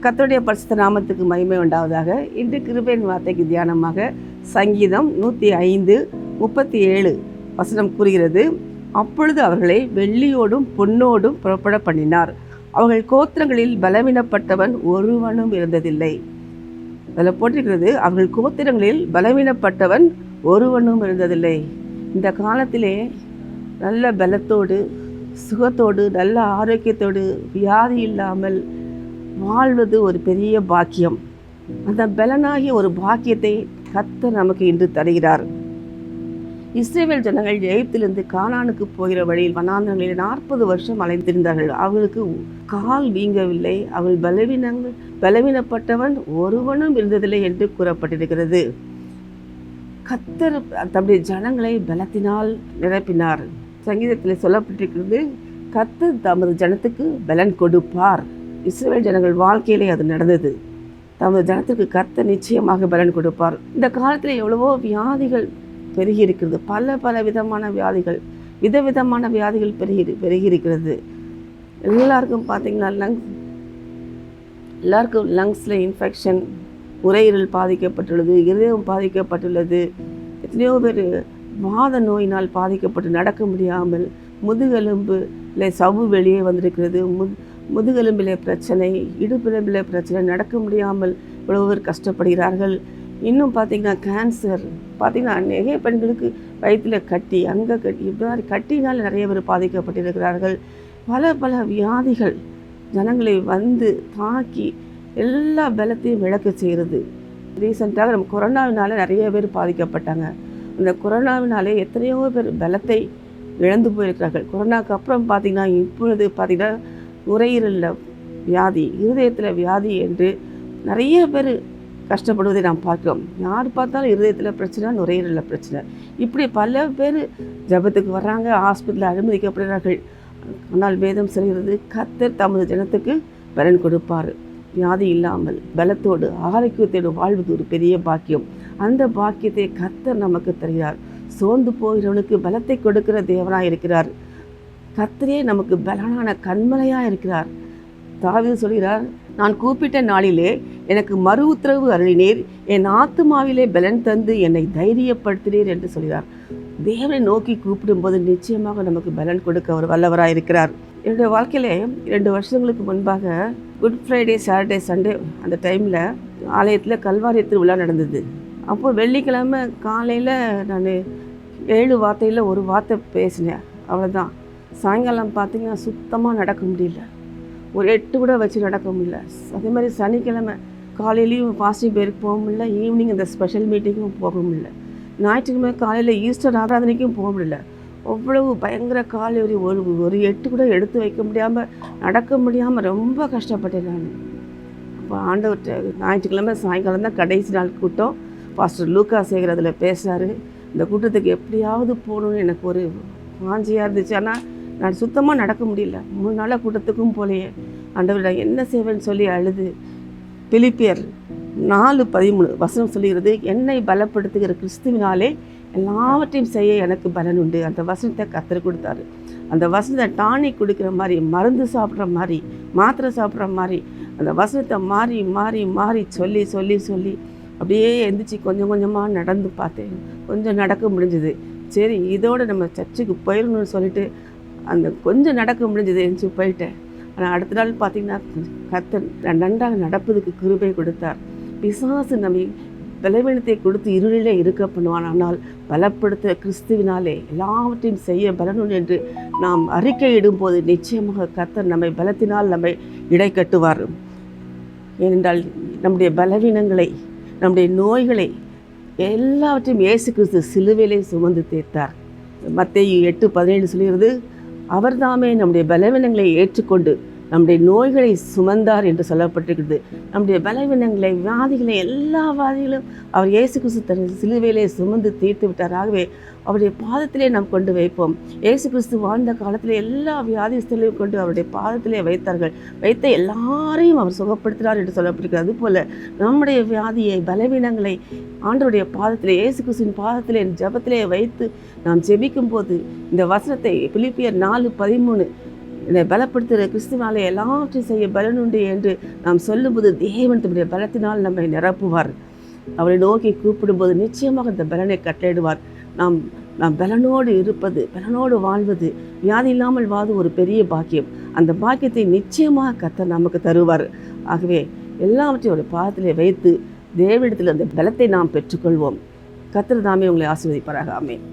கர்த்தருடைய பரிசுத்த நாமத்துக்கு மகிமை உண்டாவதாக. இன்று கிருபையின் வார்த்தைக்கு தியானமாக சங்கீதம் 105:37 வசனம் கூறுகிறது, அப்பொழுது அவர்களை வெள்ளியோடும் பொன்னோடும் புறப்பட பண்ணினார், அவர்கள் கோத்திரங்களில் பலவீனப்பட்டவன் ஒருவனும் இருந்ததில்லை. அதில் போட்டிருக்கிறது, அவர்கள் கோத்திரங்களில் பலவீனப்பட்டவன் ஒருவனும் இருந்ததில்லை. இந்த காலத்திலே நல்ல பலத்தோடு சுகத்தோடு நல்ல ஆரோக்கியத்தோடு வியாதி இல்லாமல் வாழ்வது ஒரு பெரிய பாக்கியம். அந்த பலனாகிய ஒரு பாக்கியத்தை கர்த்தர் நமக்கு இன்று தருகிறார். இஸ்ரவேல் ஜனங்கள் எகிப்திலிருந்து கானானுக்கு போகிற வழியில் வனாந்தரங்களில் 40 வருஷம் அலைந்திருந்தார்கள். அவர்களுக்கு கால் வீங்கவில்லை, அவர்கள் பலவீனப்பட்டவன் ஒருவனும் இருந்ததில்லை என்று கூறப்பட்டிருக்கிறது. கர்த்தர் தம்முடைய ஜனங்களை பலத்தினால் நிரப்பினார். சங்கீதத்தில் சொல்லப்பட்டிருக்கிறது, கர்த்தர் தமது ஜனத்துக்கு பலன் கொடுப்பார். இஸ்ரவேல் ஜனங்கள் வாழ்க்கையிலே அது நடந்தது. தமது ஜனத்துக்கு கர்த்தர் நிச்சயமாக பலன் கொடுப்பார். இந்த காலத்தில் எவ்வளவோ வியாதிகள் பெருகி இருக்கிறது. பல விதமான வியாதிகள், விதவிதமான வியாதிகள் பெருகி இருக்கிறது. எல்லாருக்கும் பார்த்தீங்கன்னா எல்லாருக்கும் லங்ஸில் இன்ஃபெக்ஷன், நுரையீரல் பாதிக்கப்பட்டுள்ளது, இதயம் பாதிக்கப்பட்டுள்ளது. எத்தனையோ பேர் வாத நோயினால் பாதிக்கப்பட்டு நடக்க முடியாமல், முதுகெலும்பில் சவ்வு வெளியே வந்திருக்கிறது, முதுகெலும்பில் பிரச்சனை, இடுப்பெலும்பில் பிரச்சனை, நடக்க முடியாமல் இவ்வளவு பேர் கஷ்டப்படுகிறார்கள். இன்னும் பார்த்திங்கன்னா கேன்சர், பார்த்திங்கன்னா நிறைய பெண்களுக்கு வயிற்றில் கட்டி, அங்கே கட்டி, இப்படி கட்டினால் நிறைய பேர் பாதிக்கப்பட்டிருக்கிறார்கள். பல வியாதிகள் ஜனங்களை வந்து தாக்கி எல்லா பலத்தையும் இழக்க செய்கிறது. ரீசெண்டாக நம்ம கொரோனாவினால நிறைய பேர் பாதிக்கப்பட்டாங்க. இந்த கொரோனாவினாலே எத்தனையோ பேர் பலத்தை இழந்து போயிருக்கிறார்கள். கொரோனாவுக்கு அப்புறம் பார்த்திங்கன்னா இப்பொழுது பார்த்திங்கன்னா நுரையீரலில் வியாதி, இருதயத்தில் வியாதி என்று நிறைய பேர் கஷ்டப்படுவதை நாம் பார்க்கிறோம். யார் பார்த்தாலும் இருதயத்தில் பிரச்சனை, நுரையீரலில் பிரச்சனை, இப்படி பல பேர் ஜெபத்துக்கு வர்றாங்க, ஹாஸ்பிட்டலில் அனுமதிக்கப்படுகிறார்கள். ஆனால் வேதம் சொல்கிறது, கர்த்தர் தமது ஜனத்துக்கு பலன் கொடுப்பார். வியாதி இல்லாமல் பலத்தோடு ஆரோக்கியத்தோடு வாழ்வது ஒரு பெரிய பாக்கியம். அந்த பாக்கியத்தை கர்த்தர் நமக்கு தருகிறார். சோர்ந்து போகிறவனுக்கு பலத்தை கொடுக்கிற தேவனாக இருக்கிறார். கர்த்தரே நமக்கு பலனான கண்மலையாக இருக்கிறார். தாவீது சொல்கிறார், நான் கூப்பிட்ட நாளிலே எனக்கு மறு உத்தரவு அருளினீர், என் ஆத்துமாவிலே பலன் தந்து என்னை தைரியப்படுத்தினீர் என்று சொல்கிறார். தேவனை நோக்கி கூப்பிடும்போது நிச்சயமாக நமக்கு பலன் கொடுக்க அவர் வல்லவராக இருக்கிறார். என்னுடைய வாழ்க்கையிலே 2 வருஷங்களுக்கு முன்பாக குட் ஃப்ரைடே, சாட்டர்டே, சண்டே அந்த டைமில் ஆலயத்தில் கல்வாரி திருவிழா நடந்தது. அப்போது வெள்ளிக்கிழமை காலையில் நான் 7 வார்த்தையில் ஒரு வார்த்தை பேசினேன், அவ்வளோதான். சாயங்காலம் பார்த்திங்கன்னா சுத்தமாக நடக்க முடியல, ஒரு 8 கூட வச்சு நடக்க முடியல. அதே மாதிரி சனிக்கிழமை காலையிலையும் பாஸ்டிங் பேருக்கு போக முடியல, ஈவினிங் இந்த ஸ்பெஷல் மீட்டிங்கும் போக முடியல, ஞாயிற்றுக்கிழமை காலையில் ஈஸ்டர் ஆராதனைக்கும் போக முடியல. அவ்வளவு பயங்கர கால் வலி, ஒரு 8 கூட எடுத்து வைக்க முடியாமல், நடக்க முடியாமல் ரொம்ப கஷ்டப்பட்டேன் நான். அப்போ ஆண்டவர்கிட்ட ஞாயிற்றுக்கிழமை சாயங்காலம் தான் கடைசி நாள் கூட்டம். பாஸ்டர் லூக்கா சேகர் அதில் பேசுகிறாரு. இந்த கூட்டத்துக்கு எப்படியாவது போகணுன்னு எனக்கு ஒரு வாஞ்சியாக இருந்துச்சு. ஆனால் நான் சுத்தமாக நடக்க முடியல. 3 நாளாக கூட்டத்துக்கும் போலையே. ஆண்டவர் நான் என்ன செய்வேன்னு சொல்லி அழுது, பிலிப்பியர் 4:13 வசனம் சொல்லுகிறது, என்னை பலப்படுத்துகிற கிறிஸ்துவினாலே எல்லாவற்றையும் செய்ய எனக்கு பலன் உண்டு. அந்த வசனத்தை கர்த்தர் கொடுத்தாரு. அந்த வசனத்தை டானிக் கொடுக்குற மாதிரி, மருந்து சாப்பிட்ற மாதிரி, மாத்திரை சாப்பிட்ற மாதிரி அந்த வசனத்தை மாறி சொல்லி அப்படியே எந்திரிச்சு கொஞ்சம் கொஞ்சமாக நடந்து பார்த்தேன். கொஞ்சம் நடக்க முடிஞ்சுது. சரி, இதோடு நம்ம சர்ச்சுக்கு போயிடணும்னு சொல்லிட்டு அந்த கொஞ்சம் நடக்க முடிஞ்சது, எந்திரிச்சு போயிட்டேன். ஆனால் அடுத்த நாள் பார்த்திங்கன்னா கர்த்தர் நன்றாக நடப்பதுக்கு கிருபை கொடுத்தார். பிசாசு நம்மை பலவீனத்தை கொடுத்து இருளிலே இருக்க பண்ணுவான். ஆனால் பலப்படுத்த கிறிஸ்துவினாலே எல்லாவற்றையும் செய்ய பலனுண்டு என்று நாம் அறிக்கையிடும் போது நிச்சயமாக கர்த்தர் நம்மை பலத்தினால் நம்மை இடை கட்டுவார். ஏனென்றால் நம்முடைய பலவீனங்களை, நம்முடைய நோய்களை எல்லாவற்றையும் இயேசு கிறிஸ்து சிலுவையிலே சுமந்து தீர்த்தார். மத்தேயு 8:17 சொல்கிறது, அவர் தாமே நம்முடைய பலவீனங்களை ஏற்றுக்கொண்டு நம்முடைய நோய்களை சுமந்தார் என்று சொல்லப்பட்டிருக்கிறது. நம்முடைய பலவீனங்களை, வியாதிகளை, எல்லா வியாதிகளும் அவர் இயேசு கிறிஸ்து தன் சிலுவையிலே சுமந்து தீர்த்து விட்டார். ஆகவே அவருடைய பாதத்திலே நாம் கொண்டு வைப்போம். இயேசு கிறிஸ்து வாழ்ந்த காலத்தில் எல்லா வியாதிஸ்தர்களையும் கொண்டு அவருடைய பாதத்திலே வைத்தார்கள். வைத்த எல்லாரையும் அவர் சுகப்படுத்தினார் என்று சொல்லப்பட்டிருக்கிறது. அதுபோல் நம்முடைய வியாதியை, பலவீனங்களை ஆண்டவருடைய பாதத்திலே, இயேசு கிறிஸ்துவின் பாதத்திலே, ஜெபத்திலே வைத்து நாம் ஜெபிக்கும் போது இந்த வசனத்தை பிலிப்பியர் 4:13 என்னை பலப்படுத்துகிற கிறிஸ்துவாலே எல்லாவற்றையும் செய்ய பலனுண்டு என்று நாம் சொல்லும்போது தேவன் தம்முடைய பலத்தினால் நம்மை நிரப்புவார். அவரை நோக்கி கூப்பிடும்போது நிச்சயமாக இந்த பலனை கட்டளையிடுவார். நாம் நாம் பலனோடு இருப்பது, பலனோடு வாழ்வது, வியாதி இல்லாமல் வாழ்வது ஒரு பெரிய பாக்கியம். அந்த பாக்கியத்தை நிச்சயமாக கர்த்தர் நமக்கு தருவார். ஆகவே எல்லாவற்றையும் ஒரு பாதத்திலே வைத்து தேவனிடத்தில் அந்த பலத்தை நாம் பெற்றுக்கொள்வோம். கர்த்தர் தாமே உங்களை ஆசீர்வதிப்பாராக. ஆமென்.